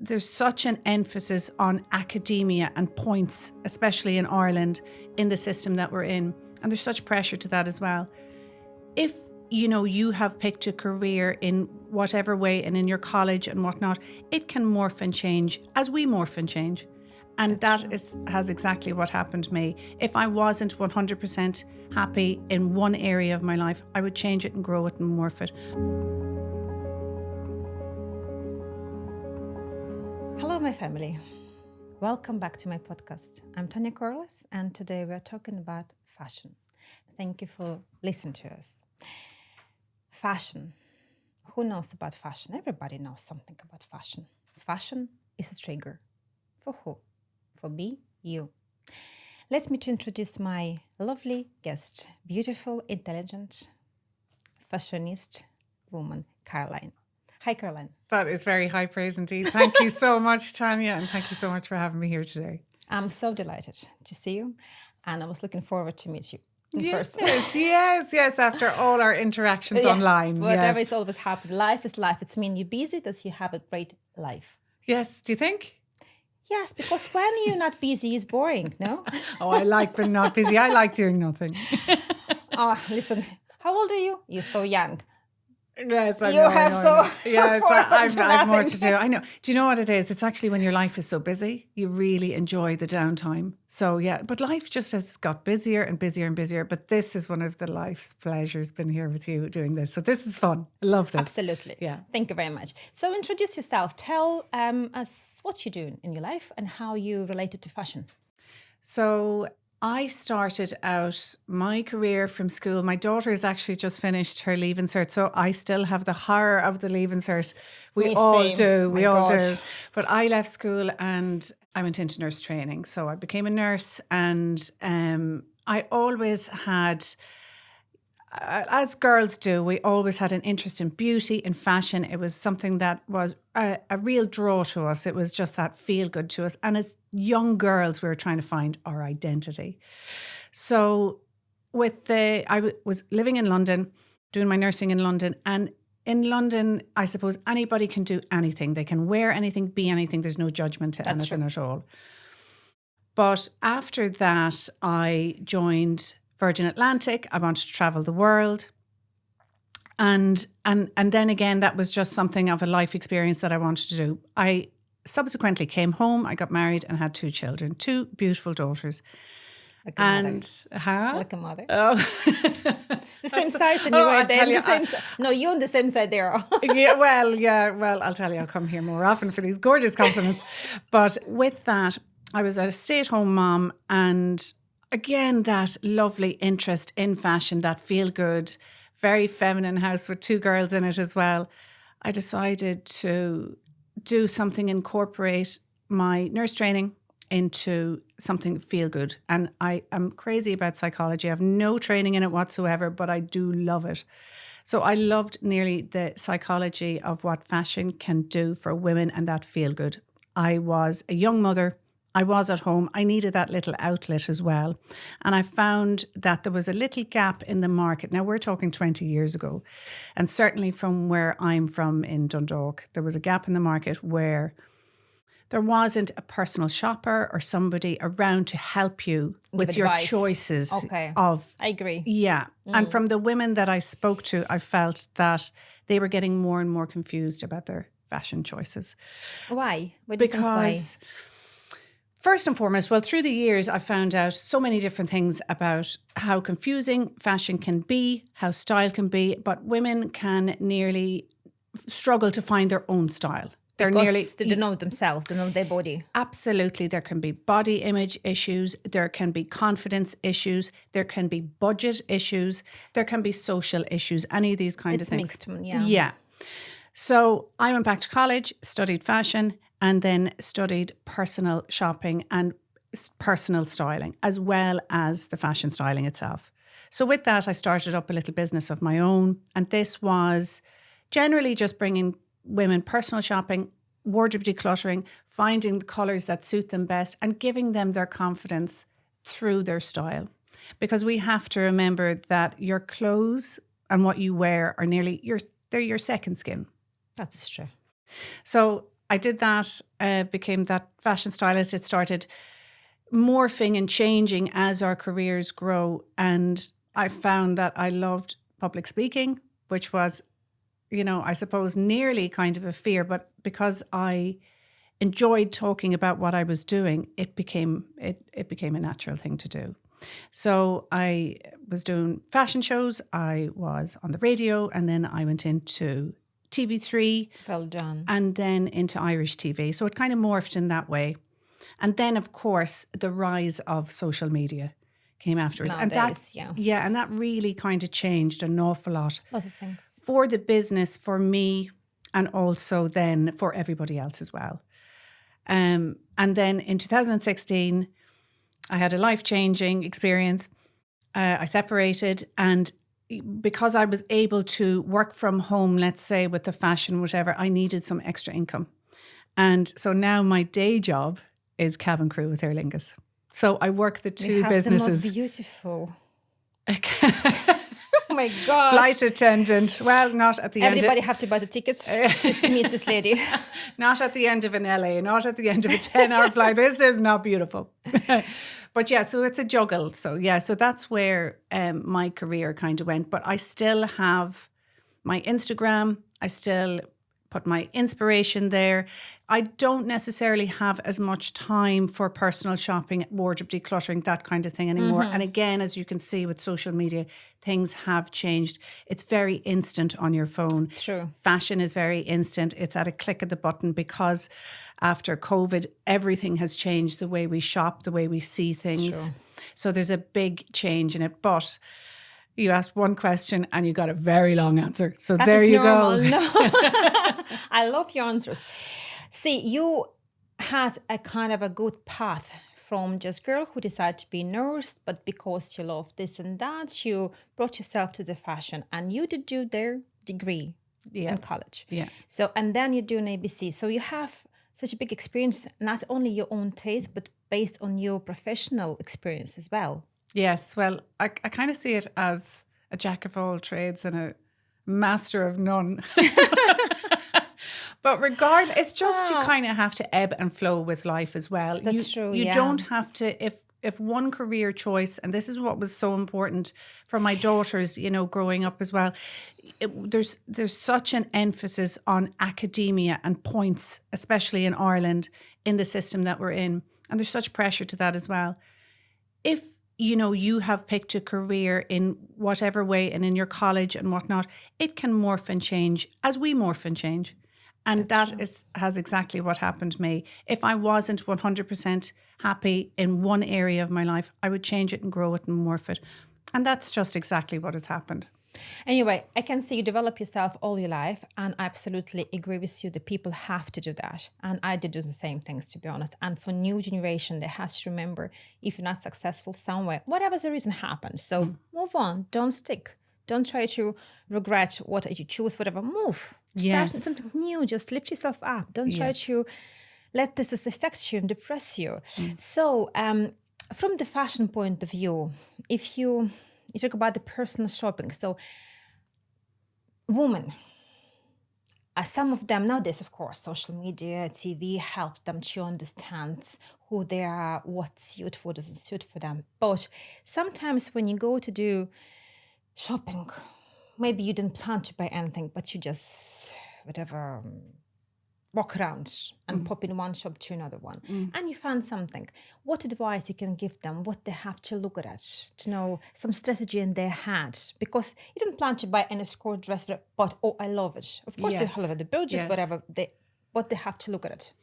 there's such an emphasis on academia and points, especially in Ireland, in the system that we're in. And there's such pressure to that as well. If, you have picked a career in whatever way and in your college and whatnot, it can morph and change as we morph and change. And has exactly what happened to me. If I wasn't 100% happy in one area of my life, I would change it and grow it and morph it. Hello, my family. Welcome back to my podcast. I'm Tanya Corless, and today we are talking about fashion. Thank you for listening to us. Fashion. Who knows about fashion? Everybody knows something about fashion. Fashion is a trigger. For who? For me, you. Let me to introduce my lovely guest, beautiful, intelligent, fashionist woman, Caroline. Hi, Caroline. That is very high praise indeed. Thank you so much, Tanya, and thank you so much for having me here today. I'm so delighted to see you, and I was looking forward to meet you in person. Yes, after all our interactions online. Whatever it's always happened. Life is life. It's mean you're busy, that you have a great life. Yes, do you think? Yes, because when you're not busy, it's boring, no? Oh, I like being not busy. I like doing nothing. Listen, how old are you? You're so young. Yes, I know. Yes, I've more to do. I know. Do you know what it is? It's actually when your life is so busy, you really enjoy the downtime. So yeah, but life just has got busier and busier and busier. But this is one of the life's pleasures, being here with you doing this. So this is fun. I love this. Absolutely. Yeah. Thank you very much. So introduce yourself. Tell us what you do in your life and how you related to fashion. So I started out my career from school. My daughter has actually just finished her Leaving Cert, so I still have the horror of the Leaving Cert. We all do. But I left school and I went into nurse training. So I became a nurse, and I always had, as girls do, we always had an interest in beauty and fashion. It was something that was a real draw to us. It was just that feel good to us. And as young girls, we were trying to find our identity. So I was living in London, doing my nursing in London. And in London, I suppose anybody can do anything. They can wear anything, be anything. There's no judgment to anything at all. But after that, I joined Virgin Atlantic. I wanted to travel the world. And then again, that was just something of a life experience that I wanted to do. I subsequently came home, I got married and had 2 children, 2 beautiful daughters. Like a mother. Oh. The same size and you were there. No, you're on the same side there. Well, I'll tell you, I'll come here more often for these gorgeous compliments. But with that, I was a stay-at-home mom, and again, that lovely interest in fashion, that feel-good, very feminine house with 2 girls in it as well. I decided to do something, incorporate my nurse training into something feel-good. And I am crazy about psychology. I have no training in it whatsoever, but I do love it. So I loved nearly the psychology of what fashion can do for women and that feel-good. I was a young mother. I was at home. I needed that little outlet as well. And I found that there was a little gap in the market. Now, we're talking 20 years ago. And certainly from where I'm from in Dundalk, there was a gap in the market where there wasn't a personal shopper or somebody around to help you with your choices. Okay. I agree. Yeah. And from the women that I spoke to, I felt that they were getting more and more confused about their fashion choices. Why? What do you think why? First and foremost, well, through the years, I found out so many different things about how confusing fashion can be, how style can be, but women can nearly struggle to find their own style. They know themselves, they know their body. Absolutely. There can be body image issues, there can be confidence issues, there can be budget issues, there can be social issues, any of these kind of things. It's mixed, yeah. Yeah. So I went back to college, studied fashion, and then studied personal shopping and personal styling, as well as the fashion styling itself. So with that, I started up a little business of my own. And this was generally just bringing women personal shopping, wardrobe decluttering, finding the colours that suit them best and giving them their confidence through their style. Because we have to remember that your clothes and what you wear are they're your second skin. That's true. So I did that, became that fashion stylist. It started morphing and changing as our careers grow. And I found that I loved public speaking, which was, I suppose nearly kind of a fear, but because I enjoyed talking about what I was doing, it became a natural thing to do. So I was doing fashion shows, I was on the radio, and then I went into TV3. Well done. And then into Irish TV. So it kind of morphed in that way. And then, of course, the rise of social media came afterwards. Nowadays, and that really kind of changed an awful lot. Lots of things. For the business, for me, and also then for everybody else as well. And then in 2016, I had a life-changing experience. I separated, and because I was able to work from home, let's say with the fashion, whatever, I needed some extra income. And so now my day job is cabin crew with Aer Lingus. So I work the two businesses. The most beautiful. Oh my God. Flight attendant. Well, not at the end. Everybody have to buy the tickets to meet this lady. Not at the end of an LA, not at the end of a 10-hour flight. This is not beautiful. But yeah, so it's a juggle. So yeah, so that's where my career kind of went. But I still have my Instagram. I still put my inspiration there. I don't necessarily have as much time for personal shopping, wardrobe decluttering, that kind of thing anymore. And again, as you can see with social media, things have changed. It's very instant on your phone. True. Fashion is very instant. It's at a click of the button because after COVID, everything has changed, the way we shop, the way we see things. Sure. So there's a big change in it. But you asked one question and you got a very long answer. So that there you normal. go. No. I love your answers. See, you had a kind of a good path from just girl who decided to be a nurse, but because you love this and that, you brought yourself to the fashion, and you did do their degree in college. Yeah. So, and then you do an ABC. So you have such a big experience, not only your own taste, but based on your professional experience as well. Yes. Well, I kind of see it as a jack of all trades and a master of none. But regardless, it's just you kind of have to ebb and flow with life as well. That's true. You don't have to, if one career choice, and this is what was so important for my daughters, growing up as well. There's such an emphasis on academia and points, especially in Ireland, in the system that we're in. And there's such pressure to that as well. If you have picked a career in whatever way and in your college and whatnot, it can morph and change as we morph and change. And has exactly what happened to me. If I wasn't 100% happy in one area of my life, I would change it and grow it and morph it. And that's just exactly what has happened. Anyway, I can see you develop yourself all your life, and I absolutely agree with you that people have to do that. And I did do the same things, to be honest. And for new generation, they have to remember, if you're not successful somewhere, whatever the reason happens, so move on, don't stick. Don't try to regret what you choose, whatever. Move. Start something new. Just lift yourself up. Don't try to let this affect you and depress you. So from the fashion point of view, if you talk about the personal shopping, so women, some of them nowadays, of course, social media, TV help them to understand who they are, what suits, what doesn't suit for them. But sometimes when you go to do shopping, maybe you didn't plan to buy anything, but you just walk around and pop in one shop to another one, and you find something. What advice you can give them? What they have to look at to know some strategy in their head, because you didn't plan to buy any skirt dress, but I love it. Of course, you love it, the budget, whatever. What they have to look at it.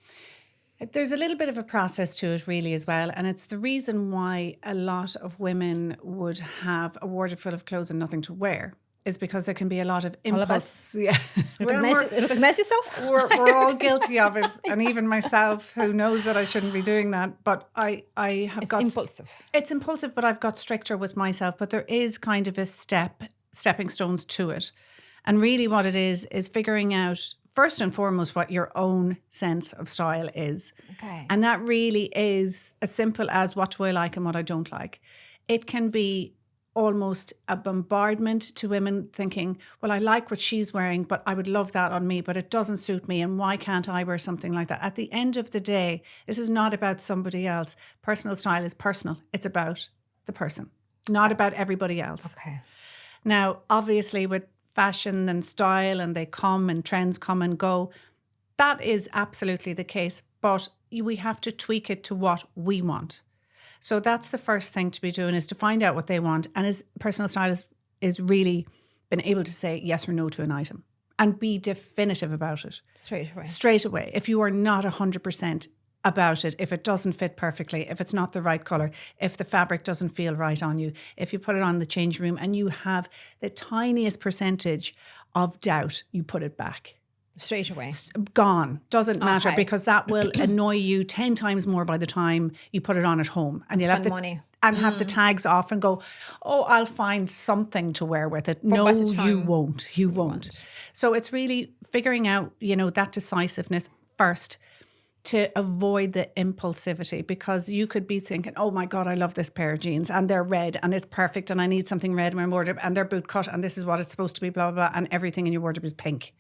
There's a little bit of a process to it really as well, and it's the reason why a lot of women would have a wardrobe full of clothes and nothing to wear, is because there can be a lot of impulse. Yeah. Recognize yourself? We're all guilty of it, and even myself, who knows that I shouldn't be doing that. But it's impulsive. It's impulsive, but I've got stricter with myself. But there is kind of a stepping stones to it, and really what it is figuring out first and foremost what your own sense of style is. Okay. And that really is as simple as what do I like and what I don't like. It can be almost a bombardment to women thinking, well, I like what she's wearing, but I would love that on me, but it doesn't suit me. And why can't I wear something like that? At the end of the day, this is not about somebody else. Personal style is personal. It's about the person, not about everybody else. Okay. Now, obviously with fashion and style, and they come and trends come and go, that is absolutely the case, but we have to tweak it to what we want. So that's the first thing to be doing, is to find out what they want. And his personal stylist is really been able to say yes or no to an item and be definitive about it. Straight away. If you are not 100% about it, if it doesn't fit perfectly, if it's not the right colour, if the fabric doesn't feel right on you, if you put it on the change room and you have the tiniest percentage of doubt, you put it back. Straight away. Gone. Doesn't matter, because that will annoy you 10 times more by the time you put it on at home. And you'll have money. And have the tags off and go, oh, I'll find something to wear with it. No, you won't. You won't. So it's really figuring out, that decisiveness first to avoid the impulsivity, because you could be thinking, oh my God, I love this pair of jeans and they're red and it's perfect and I need something red in my wardrobe and they're boot cut and this is what it's supposed to be, blah, blah, blah, and everything in your wardrobe is pink.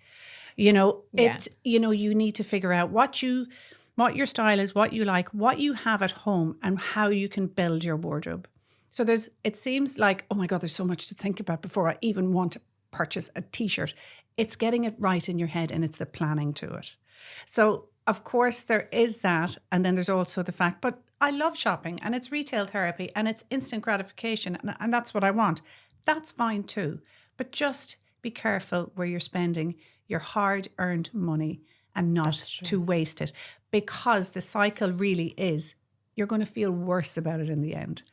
You need to figure out what your style is, what you like, what you have at home, and how you can build your wardrobe. So it seems like, oh my God, there's so much to think about before I even want to purchase a t-shirt. It's getting it right in your head, and it's the planning to it. So of course there is that. And then there's also the fact, but I love shopping and it's retail therapy and it's instant gratification and that's what I want. That's fine too. But just be careful where you're spending your hard-earned money and not to waste it, because the cycle really is you're going to feel worse about it in the end.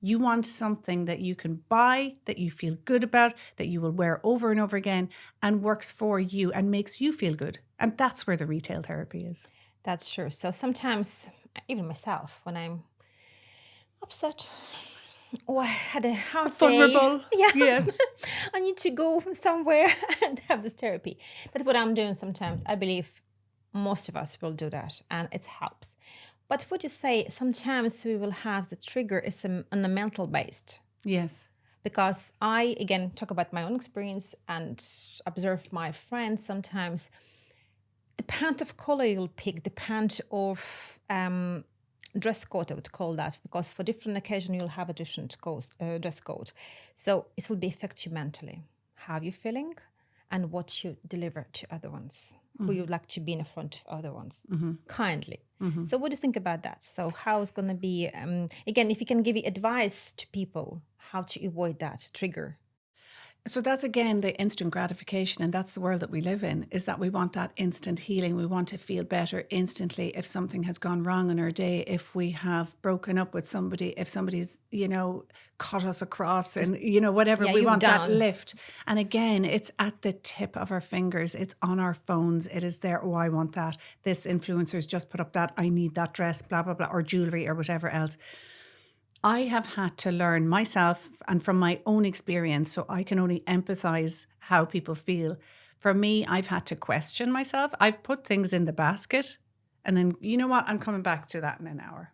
You want something that you can buy, that you feel good about, that you will wear over and over again and works for you and makes you feel good. And that's where the retail therapy is. That's true. So sometimes, even myself, when I'm upset, I had a hard vulnerable day. Yeah. Yes. I need to go somewhere and have this therapy. That's what I'm doing sometimes. I believe most of us will do that, and it helps. But would you say sometimes we will have the trigger is on the mental based? Yes. Because I, again, talk about my own experience and observe my friends sometimes. The pant of color you'll pick, the pant of dress code, I would call that, because for different occasion you'll have a different dress code. So it will be affect you mentally, how you're feeling and what you deliver to other ones, who you like to be in front of other ones, kindly. So what do you think about that? So how it's going to be, again, if you can give you advice to people, how to avoid that trigger? So that's, again, the instant gratification, and that's the world that we live in, is that we want that instant healing. We want to feel better instantly if something has gone wrong in our day, if we have broken up with somebody, if somebody's, cut us across and, whatever. We want that lift. And again, it's at the tip of our fingers. It's on our phones. It is there. Oh, I want that. This influencer's just put up that. I need that dress, blah, blah, blah, or jewelry or whatever else. I have had to learn myself, and from my own experience, so I can only empathize how people feel. For me, I've had to question myself. I've put things in the basket and then, you know what, I'm coming back to that in an hour.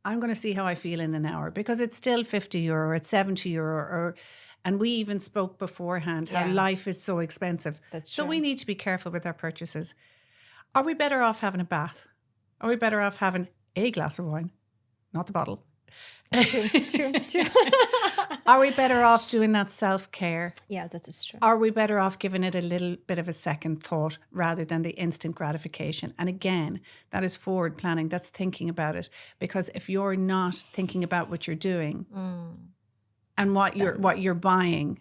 I'm going to see how I feel in an hour, because it's still €50 or it's €70 and we even spoke beforehand how life is so expensive. That's so true. We need to be careful with our purchases. Are we better off having a bath? Are we better off having a glass of wine, not the bottle? True. Are we better off doing that self-care? Yeah, that is true. Are we better off giving it a little bit of a second thought rather than the instant gratification? And again, that is forward planning. That's thinking about it. Because if you're not thinking about what you're doing and what you're buying,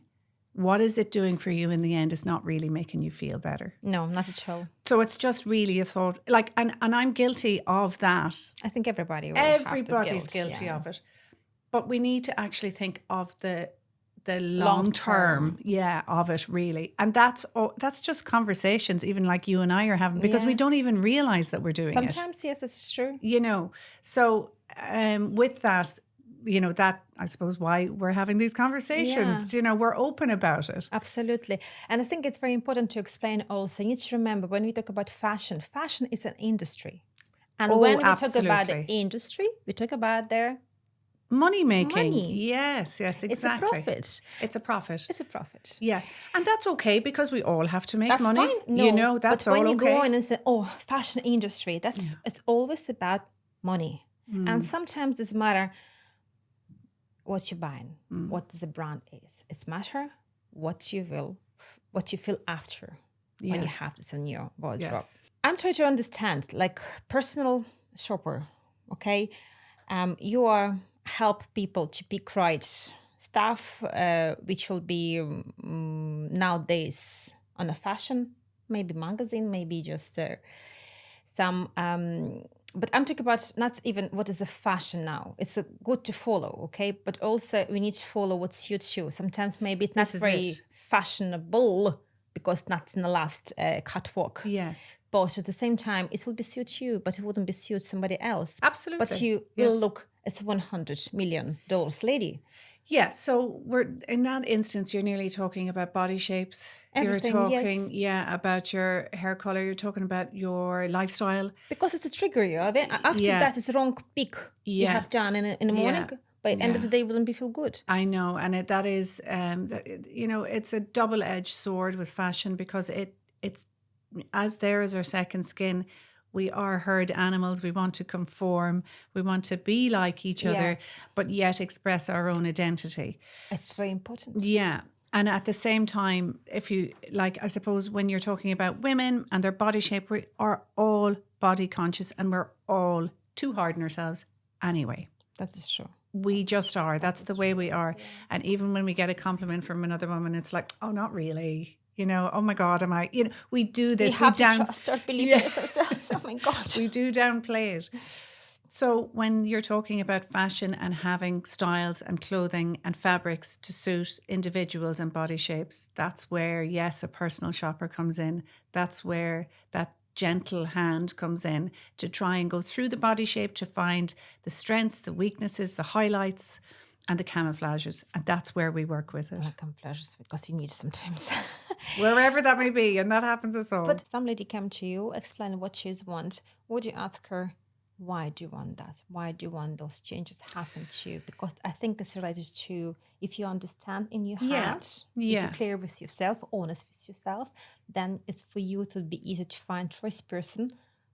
what is it doing for you in the end is not really making you feel better. No, not at all. So it's just really a thought. And I'm guilty of that. I think everybody's guilty of it. But we need to actually think of the long term of it, really. And that's just conversations, even like you and I are having, because we don't even realize that we're doing it. Sometimes, yes, it's true. So with that, that I suppose why we're having these conversations. We're open about it. Absolutely. And I think it's very important to explain also, you need to remember when we talk about fashion is an industry. And when we talk about the industry, we talk about their Money making. Money. Yes, exactly. It's a profit. It's a profit. It's a profit. Yeah. And that's okay because we all have to make That's money. fine. No, that's but when all you okay. go in and say, oh, fashion industry, it's always about money. And sometimes it doesn't matter what you're buying, what the brand is. It's matter what you feel after when you have this in your wardrobe. Yes. I'm trying to understand, like personal shopper, okay? You are help people to pick right stuff, which will be nowadays on a fashion, maybe magazine, maybe just some. But I'm talking about not even what is the fashion now. It's good to follow, okay? But also we need to follow what suits you. Sometimes maybe it's not very fashionable because not in the last catwalk. Yes. But at the same time, it will be suit you, but it wouldn't be suit somebody else. Absolutely. But you will look as a $100 million lady. Yeah, so we're in that instance, you're nearly talking about body shapes. Everything, you're talking, about your hair color. You're talking about your lifestyle. Because it's a trigger you. After that, it's a wrong pick you have done in the morning. By the end of the day, it wouldn't be feel good. I know, and that is, it's a double-edged sword with fashion because it's as there is our second skin. We are herd animals. We want to conform. We want to be like each other, but yet express our own identity. It's very important. Yeah. And at the same time, if you like, I suppose when you're talking about women and their body shape, we are all body conscious and we're all too hard on ourselves anyway. That is true. We just are. That's the way we are. And even when we get a compliment from another woman, it's like, oh, not really. Oh my God, am I? We do this. We have to start believing ourselves. Oh my God. We do downplay it. So when you're talking about fashion and having styles and clothing and fabrics to suit individuals and body shapes, that's where, yes, a personal shopper comes in. That's where that gentle hand comes in to try and go through the body shape to find the strengths, the weaknesses, the highlights and the camouflages. And that's where we work with it. Camouflages, because you need sometimes. Wherever that may be, and that happens us all. But some lady came to you, explain what she wants. Would you ask her, why do you want that? Why do you want those changes happen to you? Because I think it's related to if you understand in your heart, if you're clear with yourself, honest with yourself, then it's for you to be easy to find first person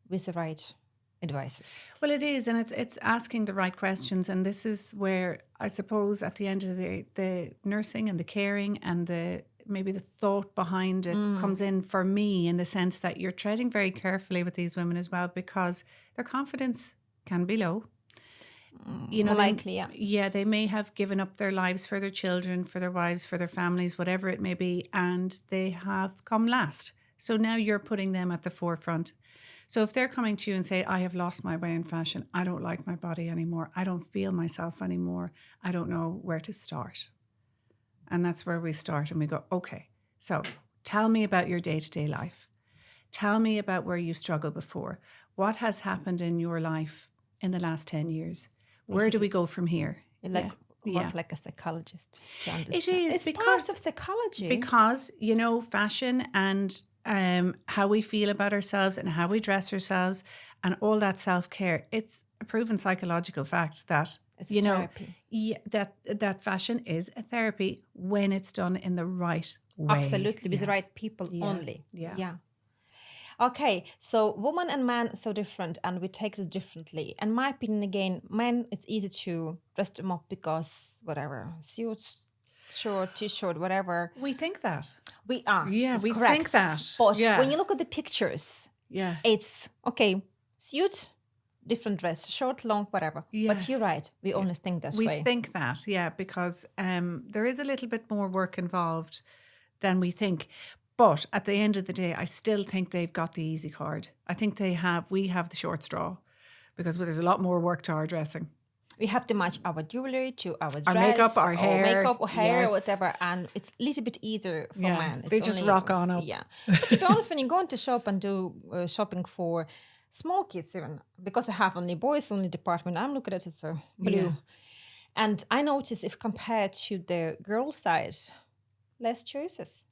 with the right advices. Well, it is, and it's asking the right questions, and this is where I suppose at the end of the day, the nursing and the caring and maybe the thought behind it comes in for me, in the sense that you're treading very carefully with these women as well, because their confidence can be low. Likely, they may have given up their lives for their children, for their wives, for their families, whatever it may be, and they have come last. So now you're putting them at the forefront. So if they're coming to you and say, I have lost my way in fashion, I don't like my body anymore, I don't feel myself anymore, I don't know where to start. And that's where we start and we go, okay, so tell me about your day-to-day life. Tell me about where you struggled before. What has happened in your life in the last 10 years? Where do we go from here? Work like a psychologist to understand. It is. It's part of psychology. Because, fashion and how we feel about ourselves and how we dress ourselves and all that self-care, it's a proven psychological fact that, it's therapy. That fashion is a therapy when it's done in the right way. Absolutely, with the right people only. Yeah. Okay, so woman and man so different, and we take this differently. And my opinion, again, men, it's easy to dress them up because whatever, suits, short, t-shirt, whatever. We think that. We are. Yeah, we correct. think that. But when you look at the pictures, it's, okay, suit, different dress, short, long, whatever. Yes. But you're right, we only think that way. We think that, because there is a little bit more work involved than we think. But at the end of the day, I still think they've got the easy card. I think we have the short straw, because there's a lot more work to our dressing. We have to match our jewelry to our dress, our makeup, our hair, whatever, and it's a little bit easier for men. It's they just rock on up. Yeah, but to be honest, when you go into shop and do shopping for small kids, even because I have only boys only department, I'm looking at it, it's blue, and I notice if compared to the girl side, less choices.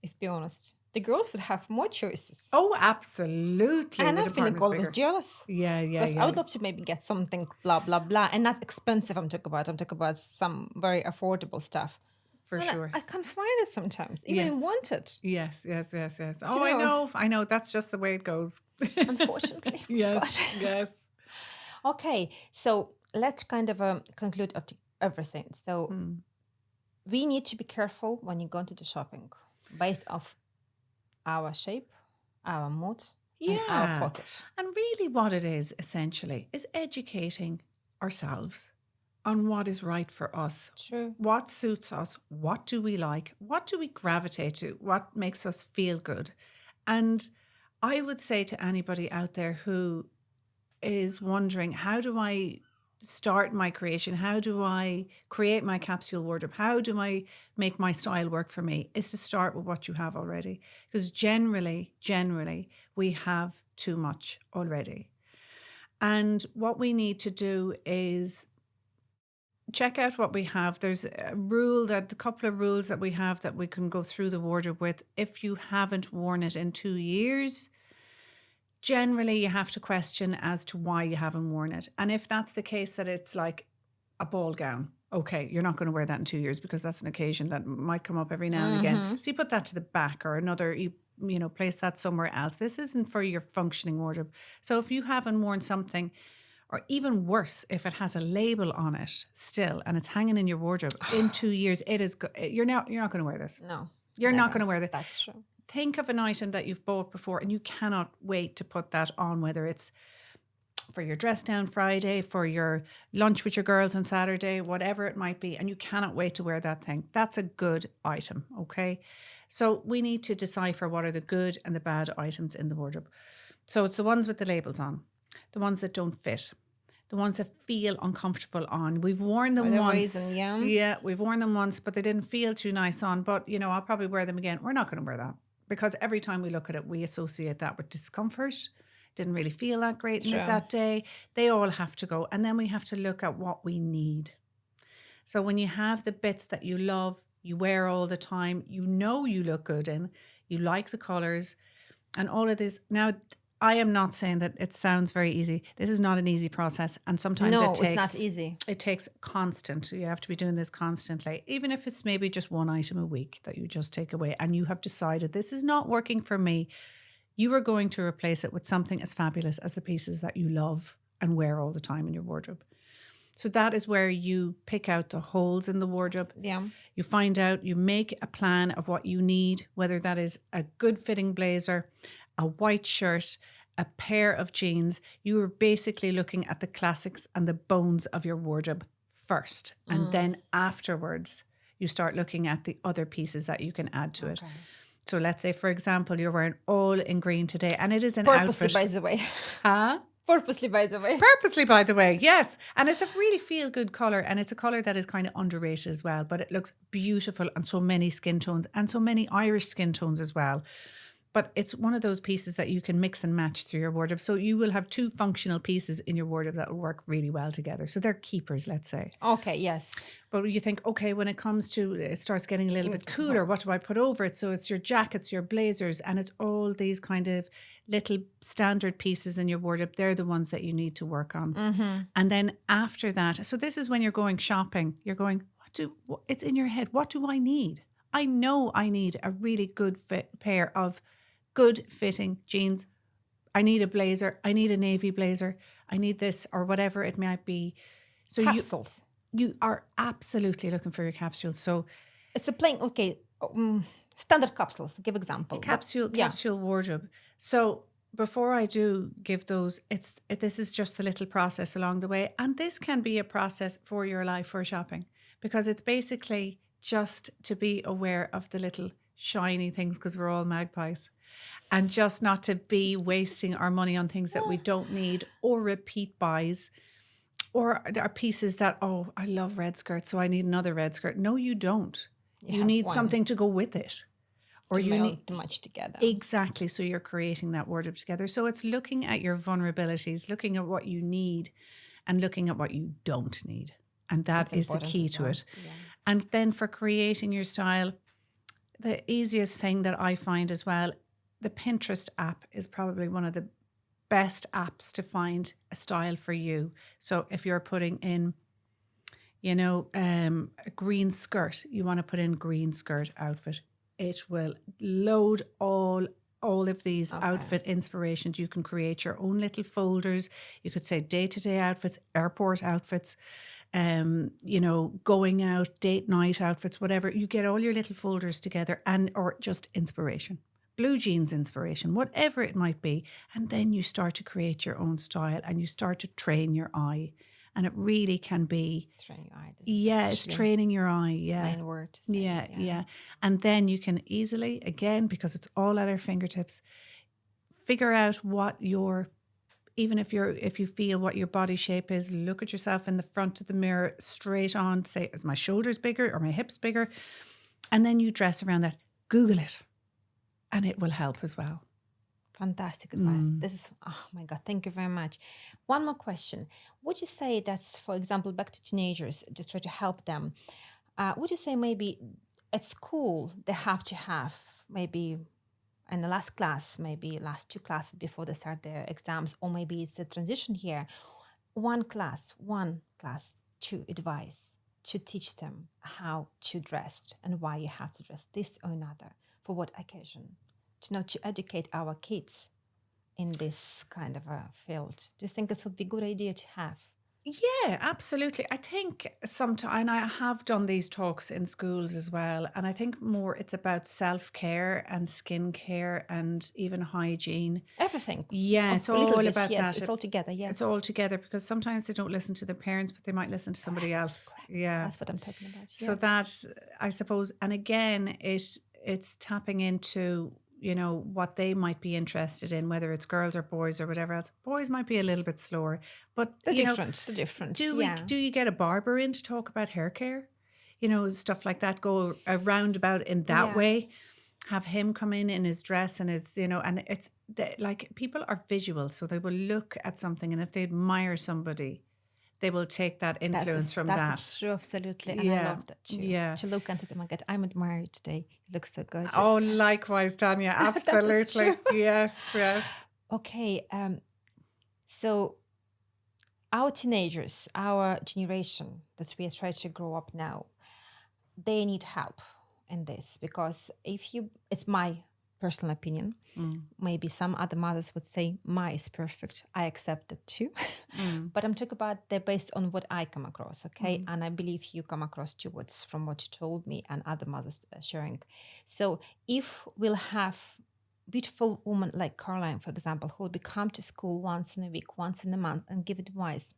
If be honest, the girls would have more choices. Oh, absolutely. And The I'm feeling department's always bigger. jealous. Yeah. Because I would love to maybe get something blah, blah, blah. And that's expensive I'm talking about some very affordable stuff. For And sure. I can't find it sometimes, even Yes. want it. Yes. Oh, Do you know? I know. That's just the way it goes. Unfortunately. Yes. Yes. Okay, so let's kind of conclude everything. So we need to be careful when you go into the shopping based off our shape, our mood, and our pocket. And really what it is essentially is educating ourselves on what is right for us. True. What suits us? What do we like? What do we gravitate to? What makes us feel good? And I would say to anybody out there who is wondering, how do I start my creation? How do I create my capsule wardrobe? How do I make my style work for me? Is to start with what you have already. Because generally, we have too much already. And what we need to do is check out what we have. There's a couple of rules that we have that we can go through the wardrobe with. If you haven't worn it in 2 years, generally you have to question as to why you haven't worn it. And if that's the case, that it's like a ball gown, okay, you're not going to wear that in 2 years because that's an occasion that might come up every now and again. So you put that to the back, or you place that somewhere else. This isn't for your functioning wardrobe. So if you haven't worn something, or even worse, if it has a label on it still and it's hanging in your wardrobe in 2 years, you're not going to wear this. No. You're not going to wear this. That's true. Think of an item that you've bought before and you cannot wait to put that on, whether it's for your dress down Friday, for your lunch with your girls on Saturday, whatever it might be, and you cannot wait to wear that thing. That's a good item, okay? So we need to decipher what are the good and the bad items in the wardrobe. So it's the ones with the labels on, the ones that don't fit, the ones that feel uncomfortable on. We've worn them once. Yeah, we've worn them once, but they didn't feel too nice on. But, I'll probably wear them again. We're not going to wear that. Because every time we look at it, we associate that with discomfort. Didn't really feel that great in it that day. They all have to go. And then we have to look at what we need. So when you have the bits that you love, you wear all the time, you look good in, you like the colours and all of this. Now, I am not saying that it sounds very easy. This is not an easy process. And sometimes it's not easy. It takes constant. You have to be doing this constantly. Even if it's maybe just one item a week that you just take away and you have decided this is not working for me, you are going to replace it with something as fabulous as the pieces that you love and wear all the time in your wardrobe. So that is where you pick out the holes in the wardrobe. Yeah. You find out, you make a plan of what you need, whether that is a good fitting blazer, a white shirt, a pair of jeans. You are basically looking at the classics and the bones of your wardrobe first. And then afterwards, you start looking at the other pieces that you can add to it. So let's say, for example, you're wearing all in green today and it is an Purposely, outfit. by the way. Huh? Purposely, by the way. Purposely, by the way, yes. And it's a really feel-good colour, and it's a colour that is kind of underrated as well, but it looks beautiful on so many skin tones and so many Irish skin tones as well. But it's one of those pieces that you can mix and match through your wardrobe. So you will have two functional pieces in your wardrobe that will work really well together. So they're keepers, let's say. Okay, yes. But you think, okay, when it comes to, it starts getting a little bit cooler, what do I put over it? So it's your jackets, your blazers, and it's all these kind of little standard pieces in your wardrobe. They're the ones that you need to work on. And then after that, so this is when you're going shopping, you're going, it's in your head. What do I need? I know I need a really good pair of good fitting jeans. I need a blazer. I need a navy blazer. I need this, or whatever it might be. So capsules. You are absolutely looking for your capsules. So it's a plain, standard capsules. Give example. Capsule wardrobe. So before I do give those, this is just a little process along the way. And this can be a process for your life for shopping, because it's basically just to be aware of the little shiny things, because we're all magpies, and just not to be wasting our money on things that we don't need, or repeat buys, or there are pieces that, I love red skirts, so I need another red skirt. No, you don't. You need something to go with it. Or you need too much together. Exactly. So you're creating that wardrobe together. So it's looking at your vulnerabilities, looking at what you need, and looking at what you don't need. And that is the key to it. Yeah. And then for creating your style, the easiest thing that I find as well, the Pinterest app is probably one of the best apps to find a style for you. So if you're putting in, a green skirt, you want to put in green skirt outfit, it will load all of these outfit inspirations. You can create your own little folders. You could say day-to-day outfits, airport outfits, going out, date night outfits, whatever. You get all your little folders together or just inspiration, blue jeans inspiration, whatever it might be. And then you start to create your own style and you start to train your eye. And it really can be train your eye. It's training your eye. Yeah. Main word to say, yeah. And then you can easily, again, because it's all at our fingertips, figure out what even if you feel what your body shape is, look at yourself in the front of the mirror straight on, say, is my shoulders bigger or my hips bigger? And then you dress around that. Google it. And it will help as well. Fantastic advice. This is, oh my God, thank you very much. One more question. Would you say that's, for example, back to teenagers, just try to help them. Would you say maybe at school they have to have maybe in the last class, maybe last 2 classes before they start their exams, or maybe it's a transition year, one class to advise, to teach them how to dress and why you have to dress this or another, for what occasion? To educate our kids in this kind of a field. Do you think it would be a good idea to have? Yeah, absolutely. I think sometimes, and I have done these talks in schools as well, and I think more it's about self-care and skincare and even hygiene. Everything. Yeah, it's all about yes, that. It's all together, yes. It's all together because sometimes they don't listen to their parents, but they might listen to somebody else. Correct. Yeah. That's what I'm talking about. Yeah. So that, I suppose, and again, it's tapping into what they might be interested in, whether it's girls or boys or whatever else. Boys might be a little bit slower, but the difference. Do you get a barber in to talk about hair care? Stuff like that. Go around about in that way. Have him come in his dress and his, and it's like people are visual, so they will look at something, and if they admire somebody, they will take that influence from that. That is true, absolutely. And I love that too. Yeah. To look and say, oh my God, I'm admired today. It looks so gorgeous. Oh, likewise, Tanya. Absolutely. Yes. Okay. So our teenagers, our generation that we are trying to grow up now, they need help in this, because it's my personal opinion. Maybe some other mothers would say my is perfect. I accept it too. But I'm talking about they're based on what I come across, okay? And I believe you come across towards from what you told me and other mothers sharing. So if we'll have beautiful women like Caroline, for example, who will come to school once in a week, once in a month, and give advice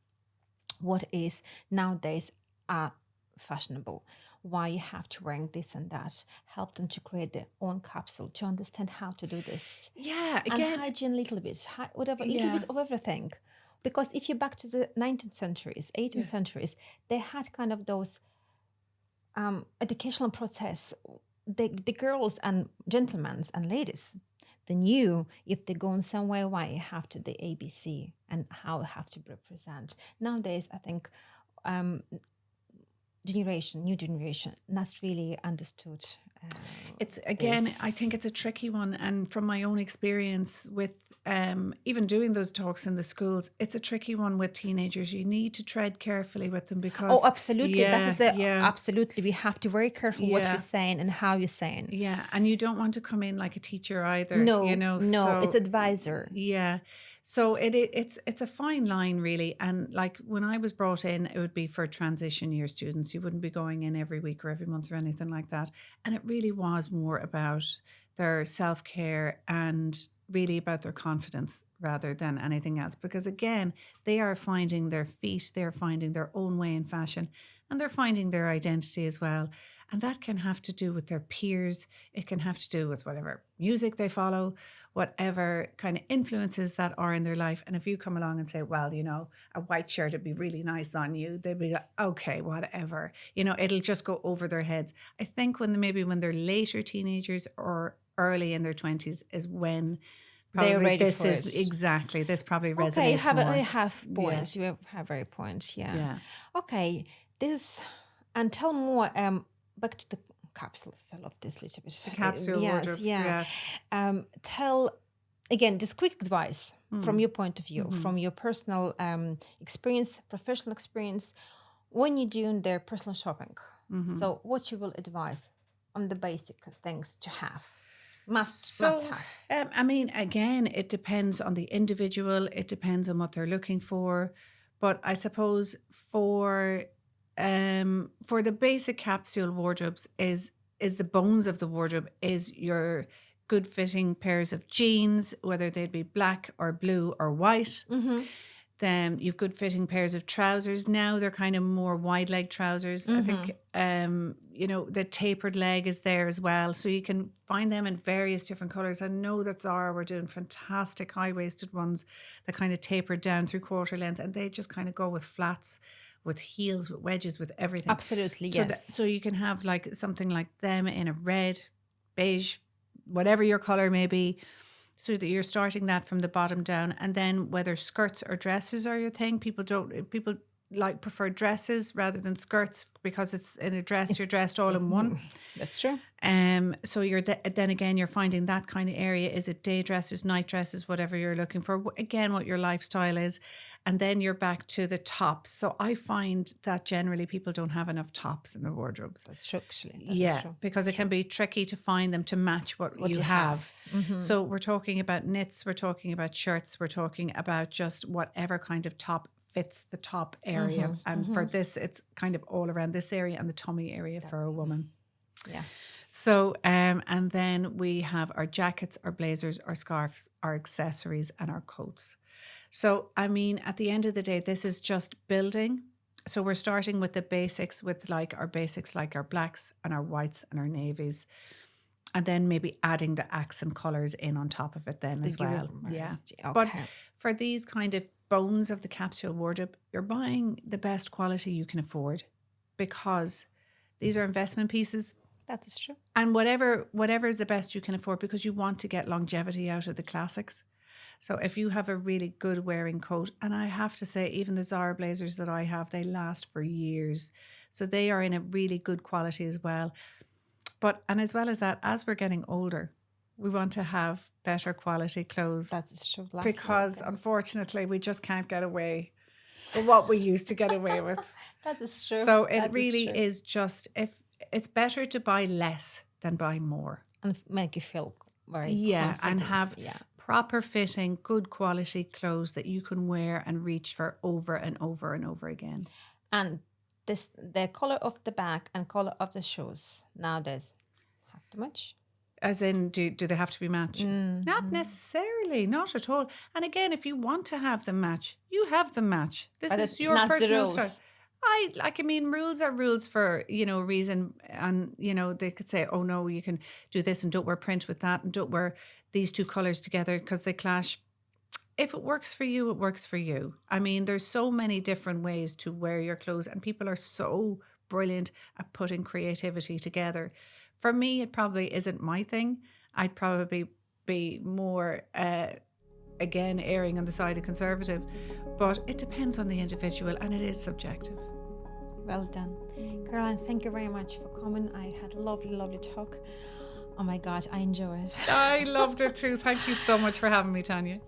what is nowadays fashionable, why you have to wear this and that, help them to create their own capsule, to understand how to do this. Yeah, again. And hygiene a little bit, whatever, a little bit of everything. Because if you're back to the 19th centuries, 18th centuries, they had kind of those educational process. The girls and gentlemen and ladies, they knew if they go in somewhere, why you have to the ABC and how you have to represent. Nowadays, I think new generation, not really understood. It's again, I think it's a tricky one, and from my own experience with even doing those talks in the schools, it's a tricky one with teenagers. You need to tread carefully with them because absolutely, that is absolutely. We have to be very careful what you're saying and how you're saying. Yeah, and you don't want to come in like a teacher either. No, so, it's advisor. Yeah. So it's a fine line, really. And like when I was brought in, it would be for transition year students. You wouldn't be going in every week or every month or anything like that. And it really was more about their self-care and really about their confidence rather than anything else. Because again, they are finding their feet, they're finding their own way in fashion, and they're finding their identity as well. And that can have to do with their peers. It can have to do with whatever music they follow, whatever kind of influences that are in their life. And if you come along and say, well, a white shirt would be really nice on you, they'd be like, okay, whatever. It'll just go over their heads. I think when they're later teenagers or early in their 20s is when they're ready for it. Exactly. This probably resonates more. Okay, you have points. Yeah. You have very points, yeah. Okay, and tell more, back to the capsules. I love this little bit. Capsule wardrobes. Yes. Tell again, just quick advice from your point of view, from your personal experience, professional experience, when you're doing their personal shopping. So what you will advise on the basic things to have? Must have. I mean, again, it depends on the individual. It depends on what they're looking for. But I suppose for the basic capsule wardrobes is the bones of the wardrobe is your good fitting pairs of jeans, whether they'd be black or blue or white. Then you've good fitting pairs of trousers. Now they're kind of more wide leg trousers. I think, the tapered leg is there as well. So you can find them in various different colours. I know that Zara were doing fantastic high-waisted ones that kind of tapered down through quarter length, and they just kind of go with flats, with heels, with wedges, with everything. Absolutely, yes. So you can have like something like them in a red, beige, whatever your colour may be, so that you're starting that from the bottom down. And then whether skirts or dresses are your thing, people prefer dresses rather than skirts, because it's in a dress, you're dressed all in one. That's true. So you're then again, you're finding that kind of area. Is it day dresses, night dresses, whatever you're looking for? Again, what your lifestyle is. And then you're back to the tops. So I find that generally people don't have enough tops in their wardrobes. That's true, actually. Because it can be tricky to find them to match what you have. So we're talking about knits, we're talking about shirts, we're talking about just whatever kind of top fits the top area. And for this, it's kind of all around this area and the tummy area for a woman. Yeah. So, and then we have our jackets, our blazers, our scarves, our accessories, and our coats. So, I mean, at the end of the day, this is just building. So we're starting with the basics, with like our basics, like our blacks and our whites and our navies. And then maybe adding the accent colours in on top of it then as well. Yeah. Okay. But for these kind of bones of the capsule wardrobe, you're buying the best quality you can afford, because these are investment pieces. That is true. And whatever is the best you can afford, because you want to get longevity out of the classics. So if you have a really good wearing coat, and I have to say, even the Zara blazers that I have, they last for years. So they are in a really good quality as well. And as well as that, as we're getting older, we want to have better quality clothes. That is true. Because unfortunately, we just can't get away with what we used to get away with. That is true. So it really is just, if it's better to buy less than buy more. And make you feel very and have proper fitting, good quality clothes that you can wear and reach for over and over and over again. And the color of the bag and color of the shoes nowadays have to match. As in, do they have to be matched? Not necessarily, not at all. And again, if you want to have them match, you have them match. This is your personal style. Rules are rules for, a reason. And, they could say, oh no, you can do this and don't wear print with that and don't wear these two colours together because they clash. If it works for you, it works for you. I mean, there's so many different ways to wear your clothes, and people are so brilliant at putting creativity together. For me, it probably isn't my thing. I'd probably be more, again, erring on the side of conservative. But it depends on the individual, and it is subjective. Well done. Caroline, thank you very much for coming. I had a lovely, lovely talk. Oh my God, I enjoyed it. I loved it too. Thank you so much for having me, Tanya.